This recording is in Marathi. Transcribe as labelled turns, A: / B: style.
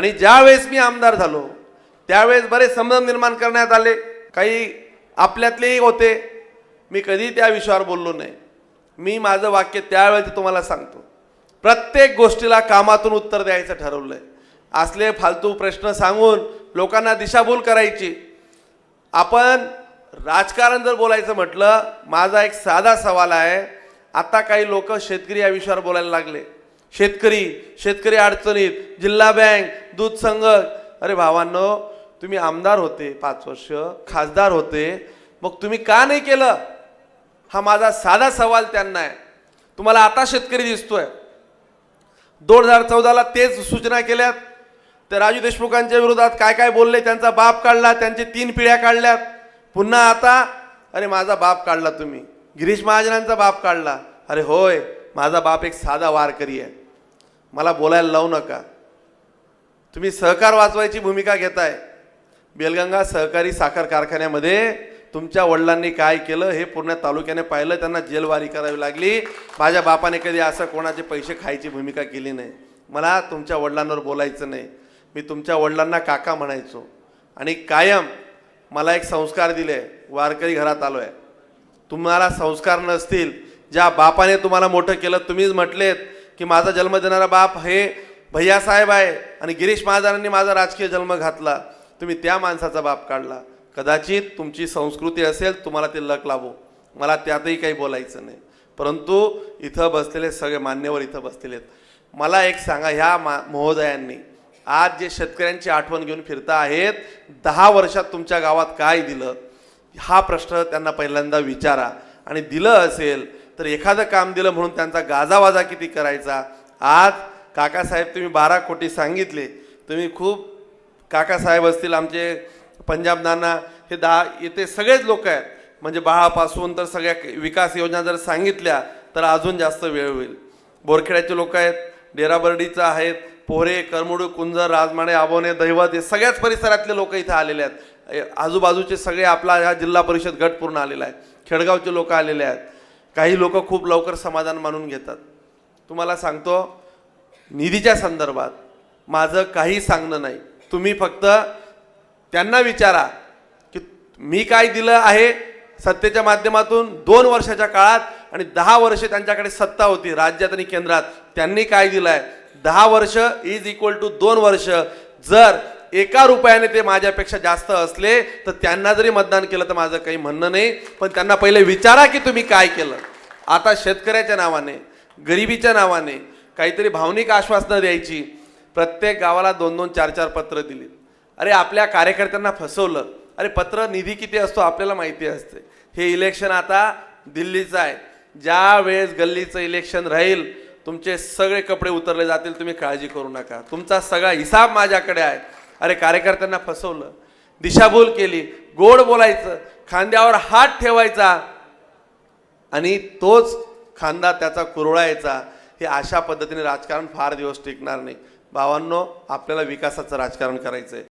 A: आणि ज्यावेळेस मी आमदार झालो त्यावेळेस बरेच संबंध निर्माण करण्यात आले, काही आपल्यातलेही होते, मी कधी त्या विषयावर बोललो नाही। मी माझं वाक्य त्यावेळेस तुम्हाला सांगतो, प्रत्येक गोष्टीला कामातून उत्तर द्यायचं ठरवलंय। असले फालतू प्रश्न सांगून लोकांना दिशाभूल करायची। आपण राजकारण जर बोलायचं म्हटलं, माझा एक साधा सवाल आहे, आता काही लोक शेतकरी या विषयावर बोलायला लागले। शेतकरी अडचणीत, जिल्हा बँक, दूध संघ। अरे भावांनो, तुम्ही आमदार होते 5 वर्ष, खासदार होते, मग तुम्ही का नाही केलं? हा माझा साधा सवाल त्यांना आहे। तुम्हाला आता शेतकरी दिसतोय, 2014ला तेच सूचना केल्यात, ते राजू देशमुखांच्या विरोधात काय काय बोलले, त्यांचा बाप काढला, त्यांचे 3 पिढ्या काढल्यात। पुन्हा आता अरे माझा बाप काढला तुम्ही, गिरीश महाजनांचा बाप काढला। अरे होय, माझा बाप एक साधा वारकरी आहे, मला बोलायला लावू नका। तुम्ही सहकार वाचवायची भूमिका घेताय। बेलगंगा सहकारी साखर कारखान्यामध्ये तुमच्या वडिलांनी काय केलं हे पूर्ण तालुक्याने पाहिलं, त्यांना जेलवारी करावी लागली। माझ्या बापाने कधी असं कोणाचे पैसे खायची भूमिका केली नाही। मला तुमच्या वडिलांवर बोलायचं नाही, मी तुमच्या वडिलांना काका म्हणायचो आणि कायम मला एक संस्कार दिले, वारकरी घरात आलोय। तुम्हाला संस्कार नसतील, ज्या बापाने तुम्हाला मोठं केलं, तुम्हीच म्हटलेत की माझा जन्म देणारा बाप हे भैयासाहेब आहे आणि गिरीश महाजनांनी माझा राजकीय जन्म घातला, तुम्ही त्या माणसाचा बाप काढला। कदाचित तुमची संस्कृती असेल, तुम्हाला ते लक लाभो, मला त्यातही काही बोलायचं नाही। परंतु इथं बसलेले सगळे मान्यवर इथं बसलेले आहेत, मला एक सांगा, ह्या महोदयांनी आज जे शेतकऱ्यांची आठवण घेऊन फिरता आहेत, 10 वर्षात तुमच्या गावात काय दिलं हा प्रश्न त्यांना पहिल्यांदा विचारा। आणि दिलं असेल तर एखादं काम दिलं म्हणून त्यांचा गाजावाजा किती करायचा। आज काकासाहेब तुम्ही 12 कोटी सांगितले, तुम्ही खूप, काकासाहेब असतील, आमचे पंजाब नाना, हे 10 येथे सगळेच लोक आहेत, म्हणजे बाळापासून तर सगळ्या विकास योजना जर सांगितल्या तर अजून जास्त वेळ होईल। बोरखेड्याचे लोक आहेत, डेराबर्डीचा आहेत, पोहरे, करमुडू, कुंजर, राजमाणे, आबोने, दैवत, हे सगळ्याच परिसरातले लोक इथं आलेले आहेत। आजूबाजूचे सगळे, आपला हा जिल्हा परिषद गट पूर्ण आलेला आहे, खेडगावचे लोक आलेले आहेत। काही लोक खूप लवकर समाधान मानून घेतात। तुम्हाला सांगतो, निधीच्या संदर्भात माझं काही सांगणं नाही, तुम्ही फक्त त्यांना विचारा की मी काय दिलं आहे सत्तेच्या माध्यमातून 2 वर्षाच्या काळात, आणि 10 वर्ष त्यांच्याकडे सत्ता होती राज्यात आणि केंद्रात, त्यांनी काय दिलं आहे। 10 वर्ष इज इक्वल टू 2 वर्ष। जर 1 रुपयाने ते माझ्यापेक्षा जास्त असले तर त्यांना जरी मतदान केलं तर माझं काही म्हणणं नाही, पण त्यांना पहिले विचारा की तुम्ही काय केलं। आता शेतकऱ्याच्या नावाने, गरिबीच्या नावाने काहीतरी भावनिक आश्वासनं द्यायची, प्रत्येक गावाला 2-2, 4-4 पत्र दिली। अरे आपल्या कार्यकर्त्यांना फसवलं। अरे पत्र निधी किती असतो आपल्याला माहिती असते। हे इलेक्शन आता दिल्लीचं आहे, ज्या वेळेस गल्लीचं इलेक्शन राहील तुमचे सगळे कपडे उतरले जातील, तुम्ही काळजी करू नका, तुमचा सगळा हिसाब माझ्याकडे आहे। अरे कार्यकर्त्यांना फसवलं, दिशाभूल केली, गोड बोलायचं, खांद्यावर हात ठेवायचा आणि तोच खांदा त्याचा कुरळायचा, हे अशा पद्धतीने राजकारण फार दिवस टिकणार नाही। भावांनो, आपल्याला विकासाचं राजकारण करायचंय।